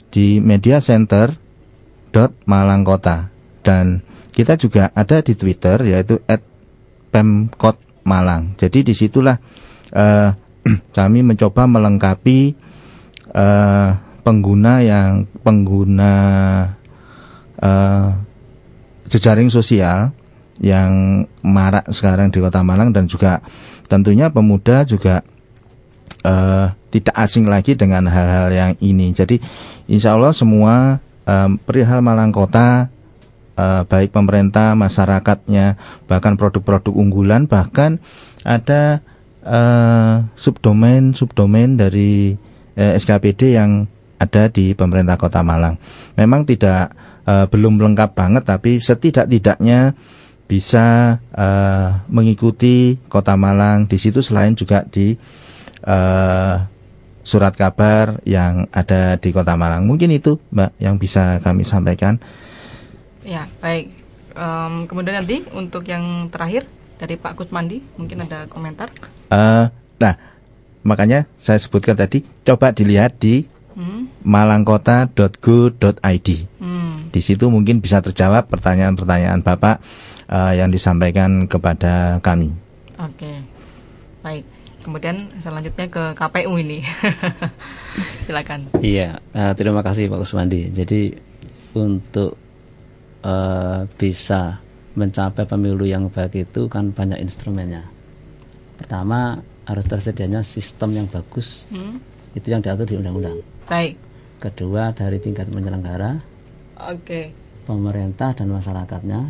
di mediacenter.malangkota. Dan kita juga ada di Twitter yaitu @pemkotmalang. Jadi disitulah kami mencoba melengkapi pengguna jejaring sosial yang marak sekarang di Kota Malang, dan juga tentunya pemuda juga tidak asing lagi dengan hal-hal yang ini. Jadi insya Allah semua perihal Malang Kota, baik pemerintah, masyarakatnya, bahkan produk-produk unggulan, bahkan ada subdomain dari SKPD yang ada di pemerintah Kota Malang. Memang tidak belum lengkap banget, tapi setidak-tidaknya bisa mengikuti Kota Malang di situ, selain juga di surat kabar yang ada di Kota Malang. Mungkin itu, Mbak, yang bisa kami sampaikan. Ya, baik. Kemudian nanti untuk yang terakhir dari Pak Kusmandi, mungkin ada komentar? Nah, makanya saya sebutkan tadi, coba dilihat di malangkota.go.id. Di situ mungkin bisa terjawab pertanyaan-pertanyaan Bapak yang disampaikan kepada kami. Oke, baik. Kemudian selanjutnya ke KPU ini. Silakan. Iya, terima kasih Pak Kusmandi. Jadi untuk bisa mencapai pemilu yang baik itu kan banyak instrumennya. Pertama, harus tersedianya sistem yang bagus. Itu yang diatur di undang-undang. Baik. Kedua, dari tingkat penyelenggara, pemerintah dan masyarakatnya,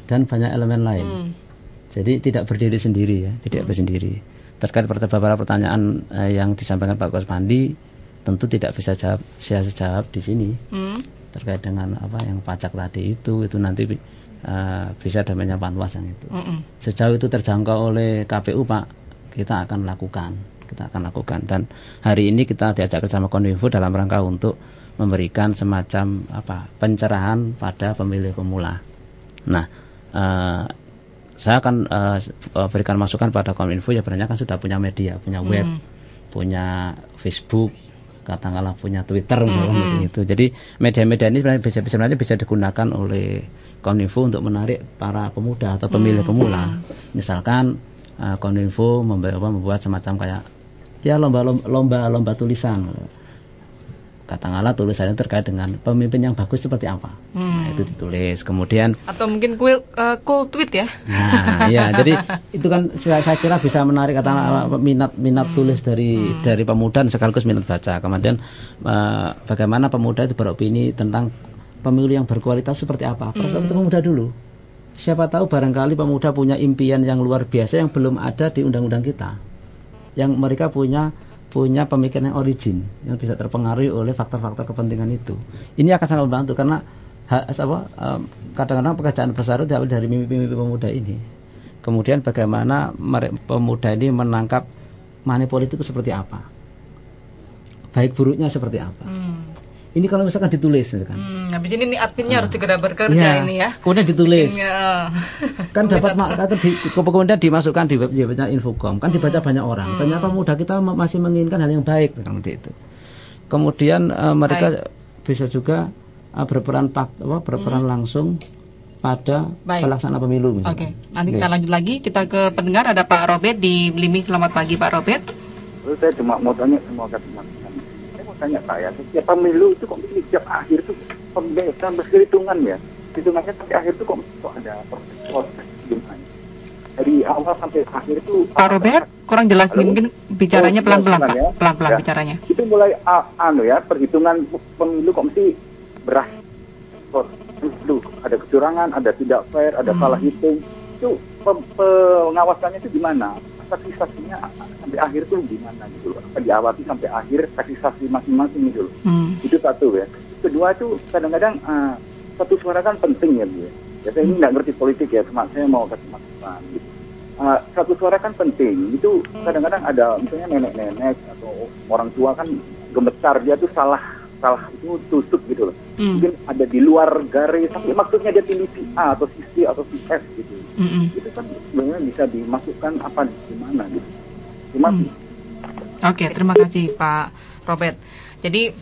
dan banyak elemen lain. Jadi tidak berdiri sendiri ya, tidak bersendiri. Terkait beberapa pertanyaan yang disampaikan Pak Kusmandi, tentu tidak bisa jawab di sini. Terkait dengan apa yang pajak tadi itu nanti bisa namanya panwas yang itu. Sejauh itu terjangkau oleh KPU Pak, kita akan lakukan. Dan hari ini kita diajak bersama Kominfo dalam rangka untuk memberikan semacam pencerahan pada pemilih pemula. Nah, saya akan berikan masukan pada Kominfo, ya sebenarnya kan sudah punya media, punya web, punya Facebook, katakanlah punya Twitter misalnya gitu. Jadi media-media ini sebenarnya bisa digunakan oleh Kominfo untuk menarik para pemuda atau pemilih pemula. Misalkan Kominfo membuat semacam kayak ya lomba tulisan. Katakanlah tulisannya terkait dengan pemimpin yang bagus seperti apa. Nah, itu ditulis. Kemudian atau mungkin cool tweet ya. Nah, ya, jadi itu kan saya kira bisa menarik katakanlah minat tulis dari pemuda sekaligus minat baca. Kemudian bagaimana pemuda itu beropini tentang pemilu yang berkualitas seperti apa. Perspektif pemuda dulu. Siapa tahu barangkali pemuda punya impian yang luar biasa yang belum ada di undang-undang kita. Yang mereka punya pemikiran yang origin yang bisa terpengaruhi oleh faktor-faktor kepentingan itu. Ini akan sangat membantu karena kadang-kadang pekerjaan besar itu diambil dari mimpi-mimpi pemuda ini. Kemudian bagaimana pemuda ini menangkap money politik itu seperti apa, baik buruknya seperti apa. Ini kalau misalkan ditulis misalkan. Habis ini adminnya harus segera bekerja ini ya. Kemudian ditulis. Kan dapat kemudian dimasukkan di webnya Infocom. Kan dibaca banyak orang. Ternyata pemuda kita masih menginginkan hal yang baik seperti itu. Kemudian mereka bisa juga berperan langsung pada pelaksanaan pemilu misalkan. Oke. Nanti kita lanjut lagi, kita ke pendengar, ada Pak Robert di Blimbing. Selamat pagi Pak Robert. Saya cuma mau tanya semua teman-teman. Tanya saya, setiap pemilu itu kok setiap akhir itu sampai hitungan ya, hitungannya sampai akhir itu kok ada proses gimana? Dari awal sampai akhir itu. Pak Robert, kurang jelas nih, mungkin bicaranya pelan-pelan Pak, pelan-pelan bicaranya. Itu mulai perhitungan pemilu kok mesti berakhir. Ada kecurangan, ada tidak fair, ada salah hitung. Itu pengawasannya itu gimana? Saksi-saksinya sampai akhir tuh gimana gitu loh, apa diawasi sampai akhir saksi-saksi masing-masing gitu loh. Itu satu ya. Kedua itu kadang-kadang satu suara kan penting ya Bu ya. Saya ini nggak ngerti politik ya, cuma saya mau kasih masukan gitu. Satu suara kan penting, itu kadang-kadang ada misalnya nenek-nenek atau orang tua kan gemetar, dia tuh salah itu tusuk gitu loh. Mungkin ada di luar garis, tapi maksudnya dia pilih si A atau si C atau si F gitu. Itu kan sebenarnya bisa dimasukkan apa di mana gitu. Oke, terima kasih Pak Robert. Jadi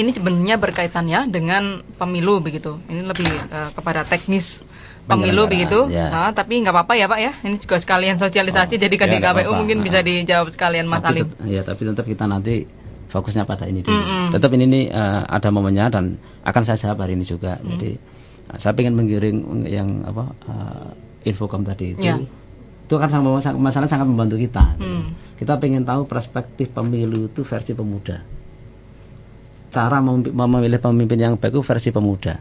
ini sebenarnya berkaitannya dengan pemilu begitu. Ini lebih kepada teknis pemilu begitu. Ya. Tapi nggak apa-apa ya Pak ya. Ini juga sekalian sosialisasi. Jadi kan di KPU mungkin bisa dijawab sekalian Mas Alim. Ya, tapi tetap kita nanti fokusnya pada ini dulu. Tetap ini ada momennya dan akan saya jawab hari ini juga. Jadi saya ingin menggiring yang Infocom tadi itu. Itu kan masalah sangat membantu kita. Kita ingin tahu perspektif pemilu itu versi pemuda. Cara memilih pemimpin yang baik itu versi pemuda.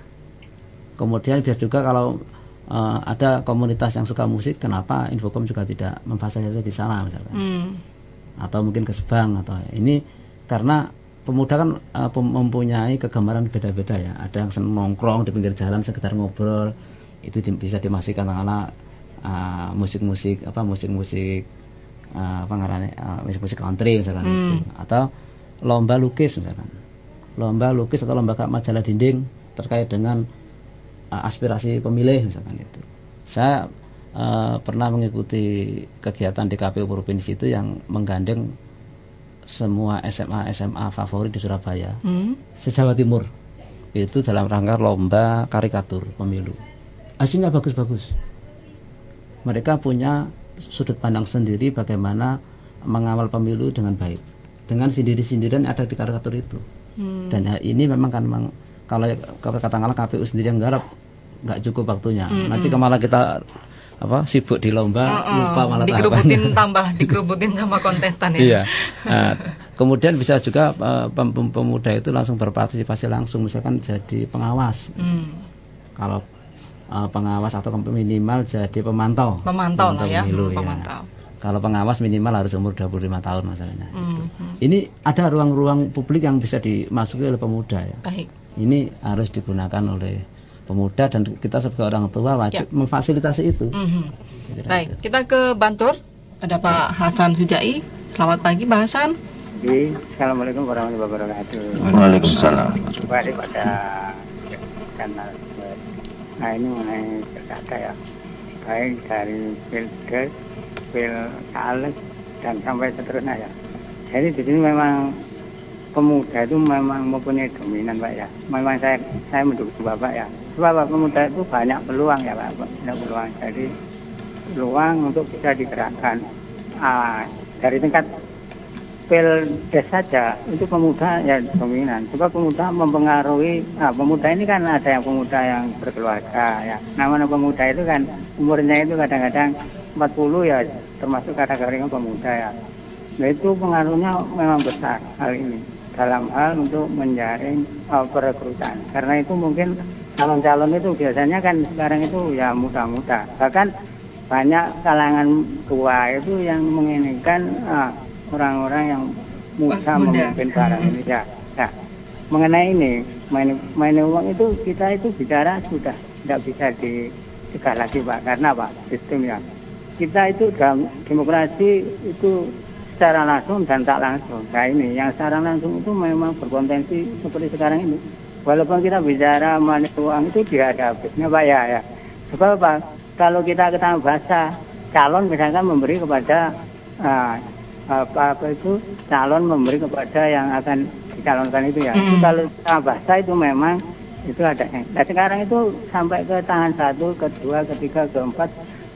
Kemudian biasa juga kalau ada komunitas yang suka musik, kenapa Infocom juga tidak memfasilitasi di sana misalkan. Atau mungkin ke Sebang atau ini. Karena pemuda kan mempunyai kegemaran beda-beda ya. Ada yang senang nongkrong di pinggir jalan sekedar ngobrol, itu bisa dimasukkan katakanlah musik-musik musik country misalkan itu. Atau lomba lukis misalkan. Lomba lukis atau lomba majalah dinding terkait dengan aspirasi pemilih misalkan itu. Saya pernah mengikuti kegiatan di KPU provinsi itu yang menggandeng semua SMA favorit di Surabaya, se-Jawa Timur, itu dalam rangka lomba karikatur pemilu. Hasilnya bagus-bagus. Mereka punya sudut pandang sendiri bagaimana mengawal pemilu dengan baik, dengan sindiran-sindiran yang ada di karikatur itu. Dan ini memang kalau katakanlah KPU sendiri yang garap, nggak cukup waktunya. Nanti malah kita sibuk di lomba, lupa malah dikerubutin sama kontestan ya. Iya. Kemudian bisa juga pemuda itu langsung berpartisipasi langsung, misalkan jadi pengawas. Kalau pengawas atau minimal jadi pemantau. Pemantau lah ya. Pemilu, pemantau. Ya. Kalau pengawas minimal harus umur 25 tahun masalahnya. Ini ada ruang-ruang publik yang bisa dimasuki oleh pemuda ya. Baik. Ini harus digunakan oleh pemuda dan kita sebagai orang tua wajib memfasilitasi itu. Baik, kita ke Bantul. Ada Pak Hasan Sujai. Selamat pagi Pak Hasan. Assalamualaikum warahmatullahi wabarakatuh. Waalaikumsalam. Kembali pada kanal. Nah ini mengenai pilkada ya, baik dari pilkada, caleg dan sampai seterusnya ya. Jadi di sini memang pemuda itu memang mempunyai dominan Pak ya. Memang saya mendukung Bapak ya. Sebab pemuda itu banyak peluang ya Pak, banyak peluang. Jadi peluang untuk bisa digerakkan dari tingkat Pildes saja itu pemuda ya dominan. Sebab pemuda mempengaruhi. Pemuda ini kan ada yang pemuda yang berkeluarga ya. Namanya pemuda itu kan umurnya itu kadang-kadang 40 ya, termasuk kategori pemuda ya. Nah itu pengaruhnya memang besar hal ini dalam hal untuk menjaring perekrutan. Karena itu mungkin calon-calon itu biasanya kan sekarang itu ya muda-muda. Bahkan banyak kalangan tua itu yang menginginkan orang-orang yang muda memimpin barang ini ya. Nah, mengenai ini main uang itu kita itu bicara sudah tidak bisa dicegah lagi Pak. Karena Pak sistem ya kita itu dalam demokrasi itu secara langsung dan tak langsung. Nah ini yang secara langsung itu memang berpotensi seperti sekarang ini. Walaupun kita bicara money uang itu dihadapinya Pak ya. Sebab Pak, kalau kita ketahui bahasa calon misalkan memberi kepada calon memberi kepada yang akan dicalonkan itu ya. Itu kalau kita bahasa itu memang itu ada. Nah sekarang itu sampai ke tangan 1, kedua, ketiga, keempat,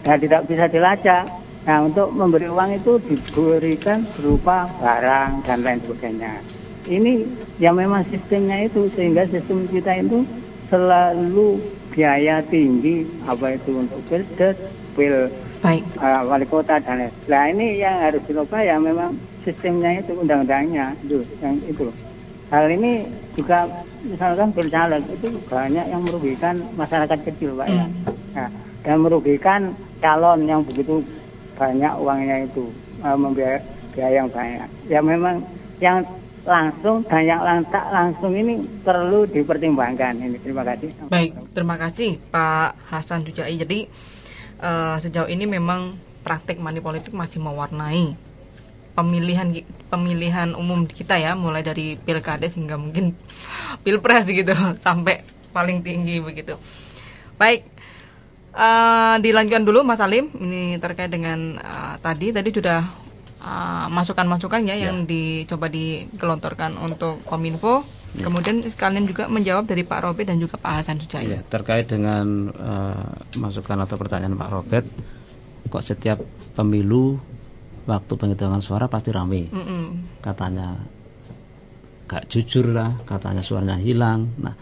nah tidak bisa dilacak. Nah untuk memberi uang itu diberikan berupa barang dan lain sebagainya. Ini yang memang sistemnya itu, sehingga sistem kita itu selalu biaya tinggi, apa itu untuk pildes, wali kota dan lain. Nah ini yang harus dirubah ya memang sistemnya itu, undang-undangnya itu, yang itu. Hal ini juga misalkan pilcaleg itu banyak yang merugikan masyarakat kecil Pak ya. Nah, dan merugikan calon yang begitu banyak uangnya itu, membiayai biaya yang banyak. Ya memang yang langsung dan yang tak langsung ini perlu dipertimbangkan. Ini terima kasih. Baik, terima kasih Pak Hasan Sujai. Jadi sejauh ini memang praktik money politik masih mewarnai pemilihan umum kita ya, mulai dari pilkades hingga mungkin pilpres gitu sampai paling tinggi begitu. Baik, dilanjutkan dulu Mas Salim, ini terkait dengan tadi sudah masukan-masukan ya yang dicoba digelontorkan untuk Kominfo. Kemudian sekalian juga menjawab dari Pak Robert dan juga Pak Hasan Sujai. Ya, terkait dengan masukan atau pertanyaan Pak Robert, kok setiap pemilu waktu penghitungan suara pasti ramai. Katanya gak jujur lah, katanya suaranya hilang. Nah,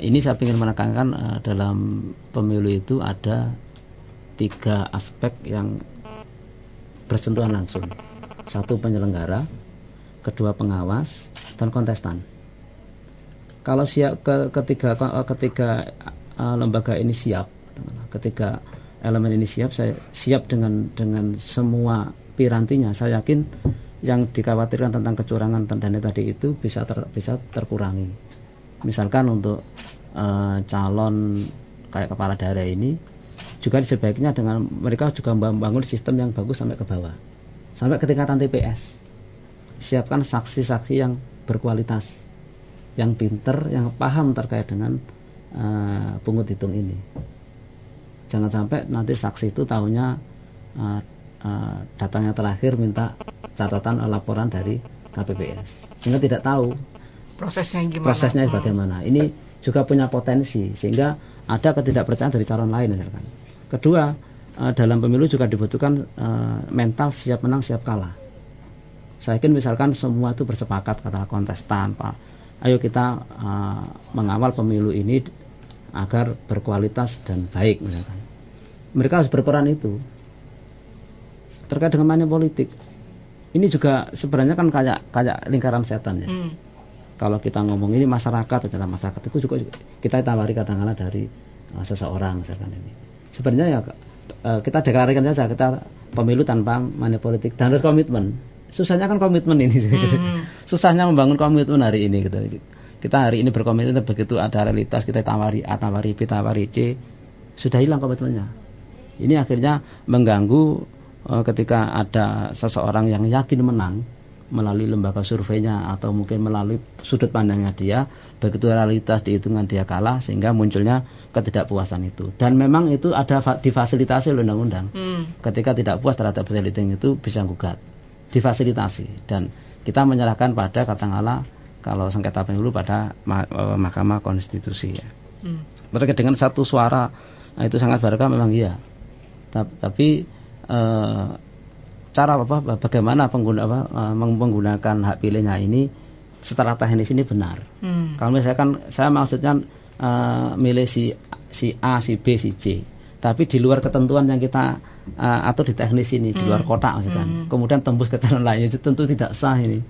ini saya ingin menekankan dalam pemilu itu ada 3 aspek yang bersentuhan langsung. 1 penyelenggara, 2 pengawas, dan kontestan. Kalau ketika lembaga ini siap, ketika elemen ini siap, saya siap dengan semua pirantinya. Saya yakin yang dikhawatirkan tentang kecurangan dan tadi itu bisa terkurangi. Misalkan untuk calon kayak kepala daerah ini juga sebaiknya dengan mereka juga membangun sistem yang bagus sampai ke bawah, sampai ke tingkatan TPS. Siapkan saksi-saksi yang berkualitas, yang pinter, yang paham terkait dengan pungut hitung ini. Jangan sampai nanti saksi itu tahunya datangnya terakhir minta catatan laporan dari KPPS, sehingga tidak tahu prosesnya bagaimana. Ini juga punya potensi sehingga ada ketidakpercayaan dari calon lain misalkan. Kedua, dalam pemilu juga dibutuhkan mental siap menang siap kalah. Saya yakin misalkan semua itu bersepakat, kata kontestan, Pak, ayo kita mengawal pemilu ini agar berkualitas dan baik misalkan. Mereka harus berperan itu. Terkait dengan money politik, ini juga sebenarnya kan kayak lingkaran setan ya. Kalau kita ngomong ini masyarakat itu juga kita tawari katakanlah dari seseorang misalkan ini. Sebenarnya ya kita deklarasikan saja kita pemilu tanpa money politik dan harus komitmen. Susahnya kan komitmen ini. Susahnya membangun komitmen hari ini gitu. Kita hari ini berkomitmen, begitu ada realitas kita tawari A, tawari B, tawari C, sudah hilang komitmennya. Ini akhirnya mengganggu ketika ada seseorang yang yakin menang melalui lembaga surveinya atau mungkin melalui sudut pandangnya dia, begitu realitas dihitungan dia kalah sehingga munculnya ketidakpuasan itu. Dan memang itu ada difasilitasi oleh undang-undang. Ketika tidak puas terhadap fasilitas itu bisa gugat, difasilitasi, dan kita menyerahkan pada katakanlah kalau sengketa pemilu pada Mahkamah Konstitusi ya. Terkait dengan satu suara itu sangat berharga memang iya. Tapi cara bagaimana menggunakan hak pilihnya ini secara teknis ini benar. Kalau misalkan saya maksudnya milih si A, si B, si C, tapi di luar ketentuan yang kita atur di teknis ini, di luar kotak maksudnya, kemudian tembus ke calon lain, itu tentu tidak sah ini.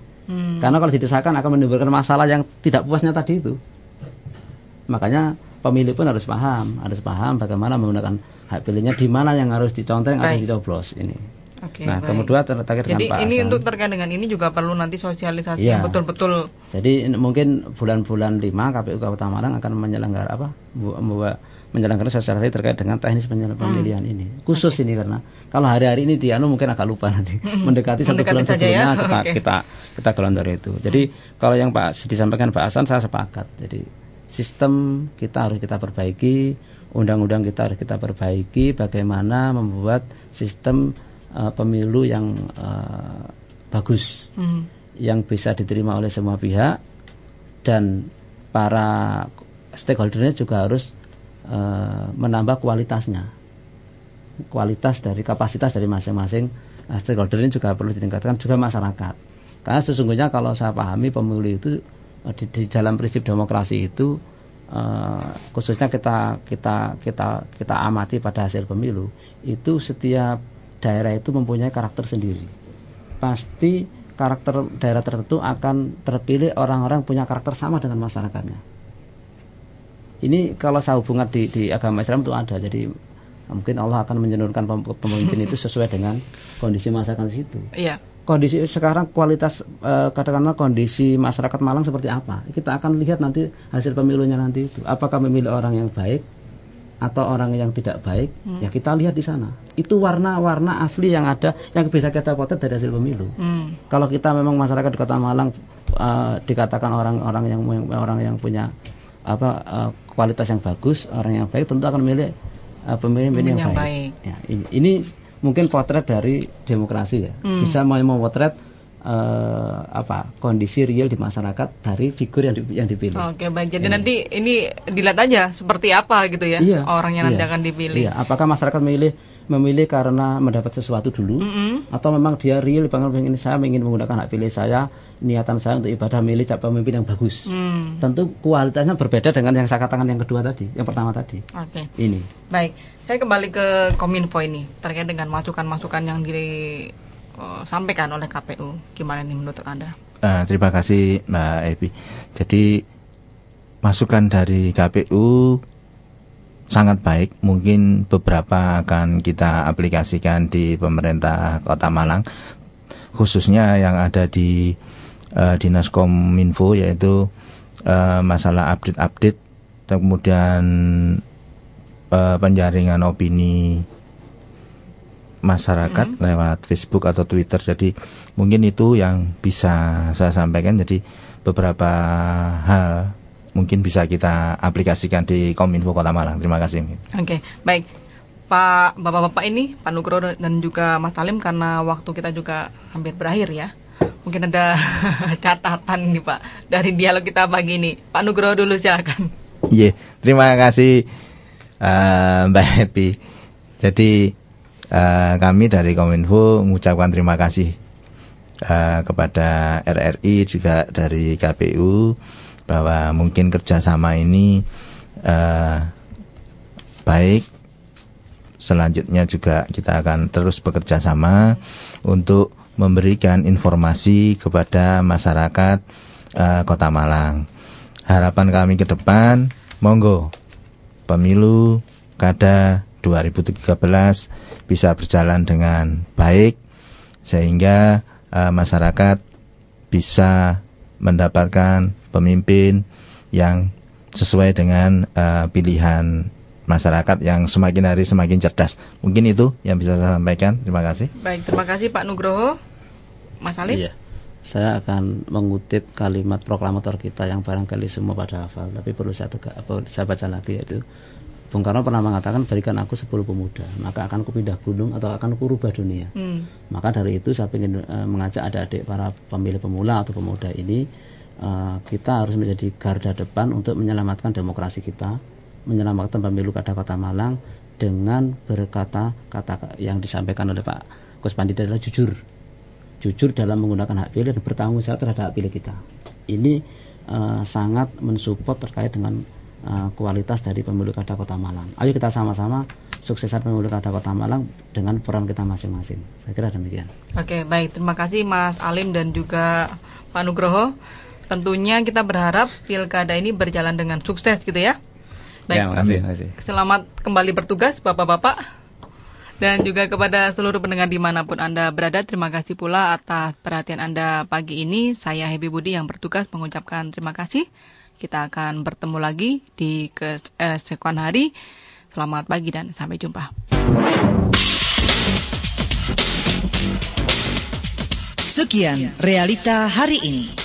Karena kalau didesakkan akan menimbulkan masalah yang tidak puasnya tadi itu. Makanya pemilih pun harus paham bagaimana menggunakan hak pilihnya, di mana yang harus diconteng atau dicoblos ini. Nah, kemudian terkait dengan Pak Hasan. Jadi ini untuk terkait dengan ini juga perlu nanti sosialisasi yang betul-betul. Jadi mungkin bulan-bulan 5 KPU Kabupaten Malang akan menyelenggarakan sosialisasi terkait dengan teknis pemilihan ini. Khusus ini karena kalau hari-hari ini Dianu mungkin agak lupa nanti. Mendekati 1 bulan sebelumnya kita gelontor itu. Jadi kalau yang disampaikan Pak Hasan saya sepakat. Jadi sistem kita harus kita perbaiki, undang-undang kita harus kita perbaiki, bagaimana membuat sistem pemilu yang bagus, yang bisa diterima oleh semua pihak, dan para stakeholdernya juga harus menambah kualitasnya, kualitas dari kapasitas dari masing-masing stakeholder ini juga perlu ditingkatkan, juga masyarakat. Karena sesungguhnya kalau saya pahami pemilu itu di dalam prinsip demokrasi itu khususnya kita amati pada hasil pemilu itu setiap daerah itu mempunyai karakter sendiri. Pasti karakter daerah tertentu akan terpilih orang-orang punya karakter sama dengan masyarakatnya. Ini kalau saya hubungan di agama Islam itu ada. Jadi mungkin Allah akan menurunkan pemimpin itu sesuai dengan kondisi masyarakat di situ. Iya. Kondisi sekarang kualitas katakanlah kondisi masyarakat Malang seperti apa? Kita akan lihat nanti hasil pemilunya nanti itu. Apakah memilih orang yang baik atau orang yang tidak baik, ya kita lihat di sana. Itu warna-warna asli yang ada, yang bisa kita potret dari hasil pemilu. Kalau kita memang masyarakat di Kota Malang dikatakan orang yang punya kualitas yang bagus, orang yang baik, tentu akan memilih pemimpin yang baik. Ya, ini mungkin potret dari demokrasi ya. Bisa mau potret kondisi real di masyarakat dari figur yang dipilih. Oke, baik. Jadi nanti ini dilihat aja seperti apa gitu ya, orang yang nanti akan dipilih. Iya. Apakah masyarakat memilih karena mendapat sesuatu dulu, atau memang dia real ingin menggunakan hak pilih saya, niatan saya untuk ibadah milih pemimpin yang bagus. Tentu kualitasnya berbeda dengan yang saya katakan yang kedua tadi, yang pertama tadi. Oke. Ini. Baik. Saya kembali ke Kominfo ini terkait dengan masukan-masukan yang sampaikan oleh KPU. Gimana nih menurut Anda? Terima kasih Mbak Evi. Jadi masukan dari KPU sangat baik. Mungkin beberapa akan kita aplikasikan di pemerintah Kota Malang, khususnya yang ada di Dinas Kominfo, yaitu masalah update, kemudian penjaringan opini masyarakat lewat Facebook atau Twitter. Jadi mungkin itu yang bisa saya sampaikan. Jadi beberapa hal mungkin bisa kita aplikasikan di Kominfo Kota Malang. Terima kasih. Oke, baik. Bapak-bapak ini, Pak Nugroho dan juga Mas Talim, karena waktu kita juga hampir berakhir ya. Mungkin ada catatan nih Pak dari dialog kita pagi ini. Pak Nugroho dulu silakan. Iya, terima kasih Mbak Happy. Jadi kami dari Kominfo mengucapkan terima kasih kepada RRI, juga dari KPU, bahwa mungkin kerjasama ini baik. Selanjutnya juga kita akan terus bekerja sama untuk memberikan informasi kepada masyarakat Kota Malang. Harapan kami ke depan, monggo pemilu kada 2013 bisa berjalan dengan baik sehingga masyarakat bisa mendapatkan pemimpin yang sesuai dengan pilihan masyarakat yang semakin hari semakin cerdas. Mungkin itu yang bisa saya sampaikan. Terima kasih. Baik, terima kasih Pak Nugroho. Mas Alim? Iya. Saya akan mengutip kalimat proklamator kita yang barangkali semua pada hafal, tapi perlu saya baca lagi, yaitu Bung Karno pernah mengatakan, berikan aku 10 pemuda, maka akan kupindah gunung atau akan kurubah dunia. Maka dari itu saya ingin mengajak adik-adik para pemilih pemula atau pemuda ini, kita harus menjadi garda depan untuk menyelamatkan demokrasi kita, menyelamatkan pemilu kada Kota Malang dengan berkata kata yang disampaikan oleh Pak Kuspandi adalah jujur dalam menggunakan hak pilih dan bertanggung jawab terhadap hak pilih kita. Ini sangat mensupport terkait dengan kualitas dari pemilu kada Kota Malang. Ayo kita sama-sama suksesan pemilu kada Kota Malang dengan peran kita masing-masing. Saya kira demikian. Oke, baik, terima kasih Mas Alim dan juga Pak Nugroho. Tentunya kita berharap pilkada ini berjalan dengan sukses gitu ya. Baik, ya, makasih. Selamat kembali bertugas Bapak-Bapak. Dan juga kepada seluruh pendengar dimanapun Anda berada, terima kasih pula atas perhatian Anda pagi ini. Saya Happy Budi yang bertugas mengucapkan terima kasih. Kita akan bertemu lagi di keesokan hari. Selamat pagi dan sampai jumpa. Sekian realita hari ini.